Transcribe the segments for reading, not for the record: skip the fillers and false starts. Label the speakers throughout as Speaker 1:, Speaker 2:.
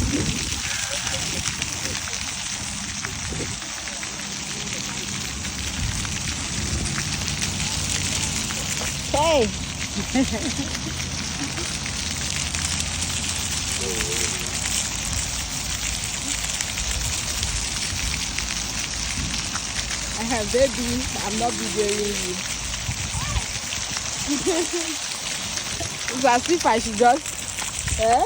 Speaker 1: Hey. I have baby. I'm not videoing you. It's as if I should just. Eh?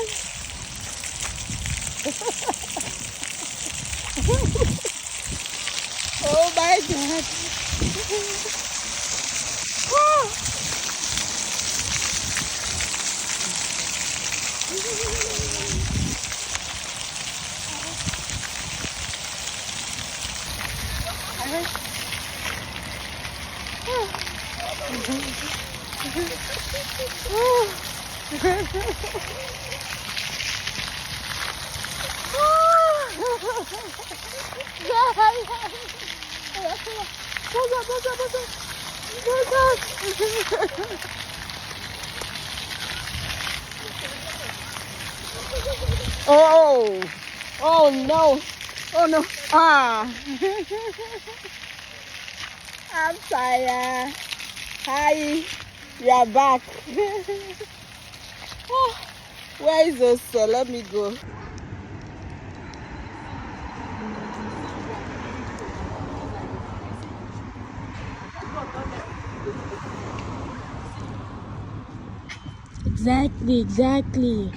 Speaker 1: Oh my God. Oh, oh no, oh no, I'm tired. Hi, we are back. Oh, where is Osa? Let me go. Exactly.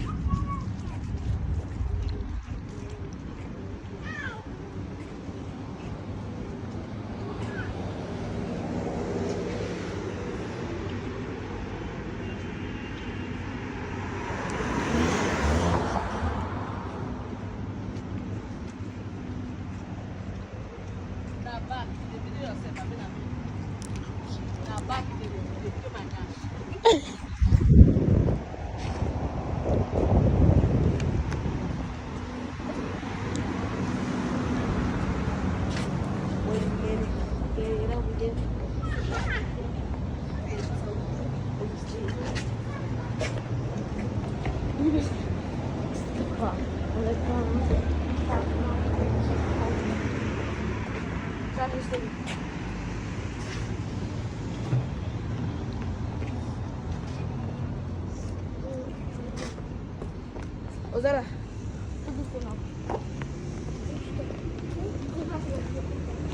Speaker 1: Ozara.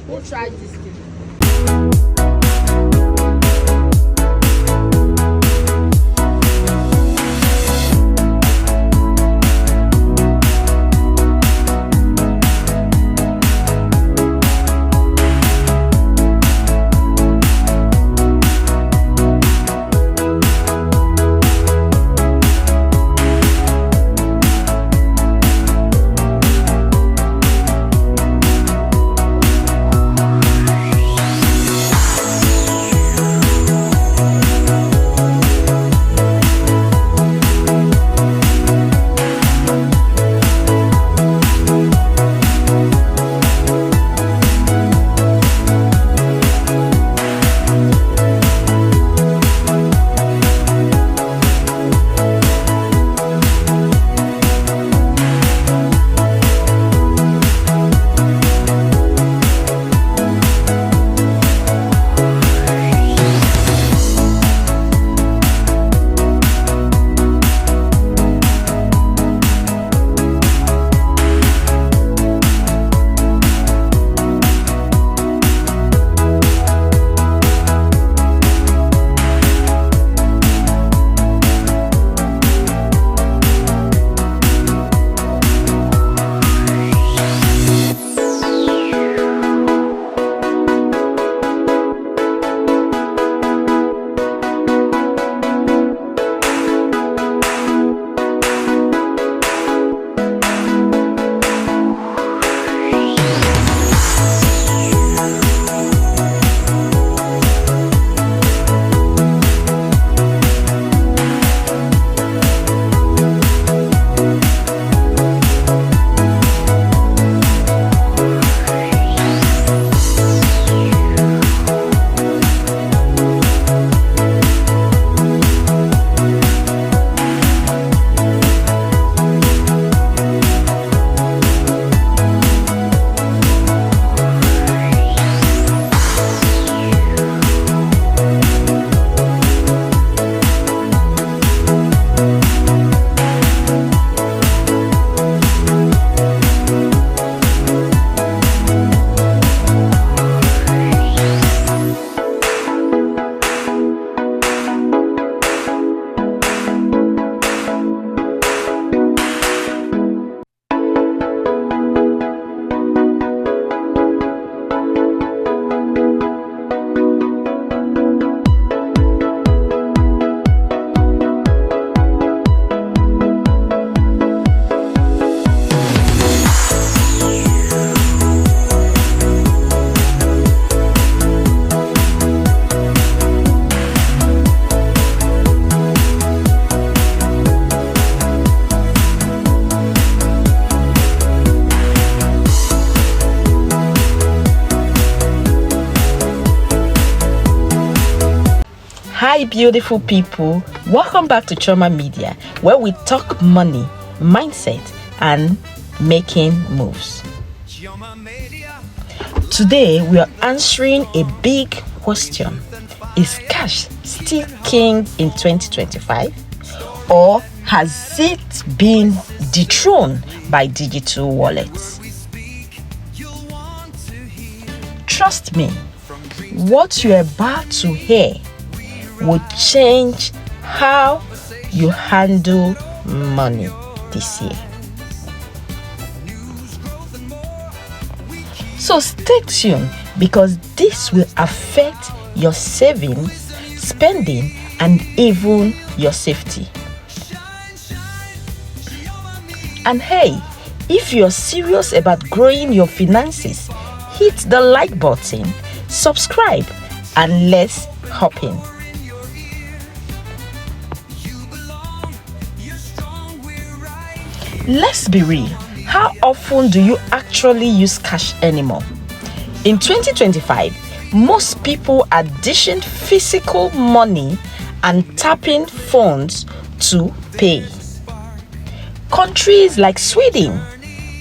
Speaker 1: Who tried this thing?
Speaker 2: Hi beautiful people, welcome back to Chioma Media, where we talk money, mindset and making moves. Today we are answering a big question. Is cash still king in 2025, or has it been dethroned by digital wallets? Trust me, what you're about to hear will change how you handle money this year. So stay tuned, because this will affect your savings, spending, and even your safety. And hey, if you're serious about growing your finances, hit the like button, subscribe, and let's hop in. Let's be real. How often do you actually use cash anymore? In 2025, most people are dishing physical money and tapping phones to pay. Countries like Sweden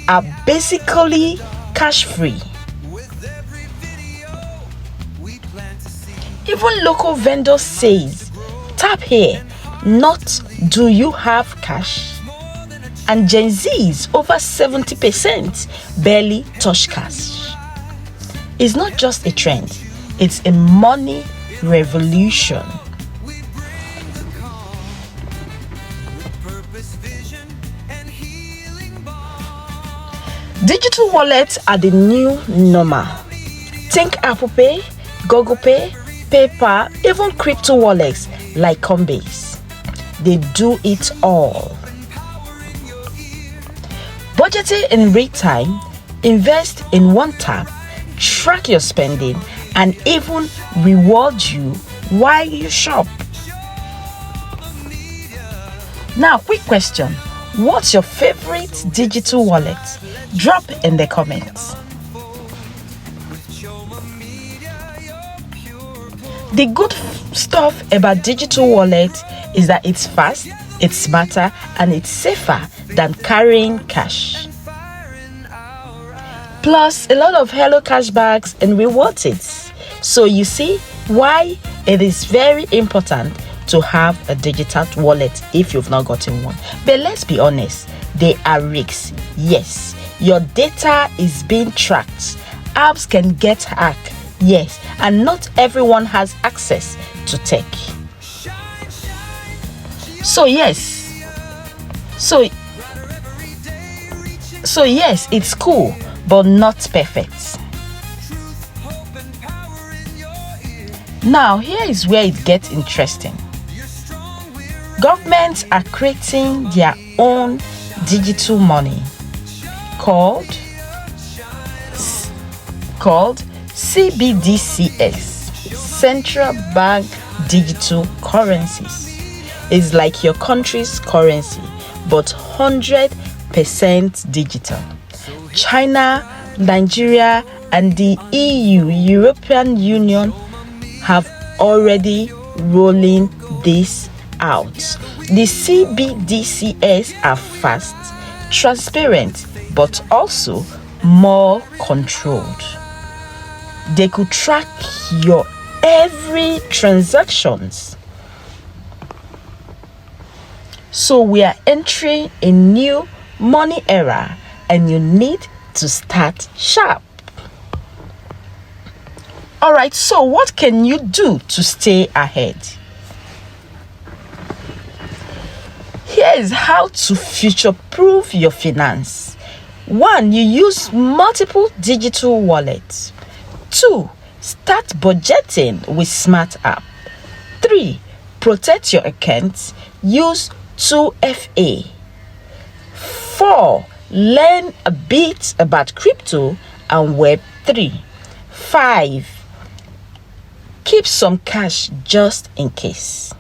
Speaker 2: are basically cash-free. Even local vendors says, tap here, not do you have cash? And Gen Zs, over 70%, barely touch cash. It's not just a trend, it's a money revolution. Digital wallets are the new normal. Think Apple Pay, Google Pay, PayPal, even crypto wallets like Coinbase. They do it all. Budgeting in real time, invest in one tap, track your spending, and even reward you while you shop. Now, quick question. What's your favorite digital wallet? Drop in the comments. The good stuff about digital wallet is that it's fast, it's smarter, and it's safer than carrying cash. Plus, a lot of hello cashbacks and rewards it. So you see why it is very important to have a digital wallet if you've not gotten one. But let's be honest, they are risks. Yes, your data is being tracked. Apps can get hacked. Yes, and not everyone has access to tech. So yes, it's cool, but not perfect. Now, here is where it gets interesting. Governments are creating their own digital money called CBDCs, Central Bank Digital Currencies. It's like your country's currency, but 100% digital. China, Nigeria, and the EU, European Union, have already rolling this out. The CBDCs are fast, transparent, but also more controlled. They could track your every transactions. So we are entering a new money era, and you need to start sharp. Alright, so what can you do to stay ahead? Here is how to future-proof your finance. 1. You use multiple digital wallets. 2. Start budgeting with smart app. 3. Protect your accounts. Use 2FA. 4. Learn a bit about crypto and Web3. 5. Keep some cash just in case.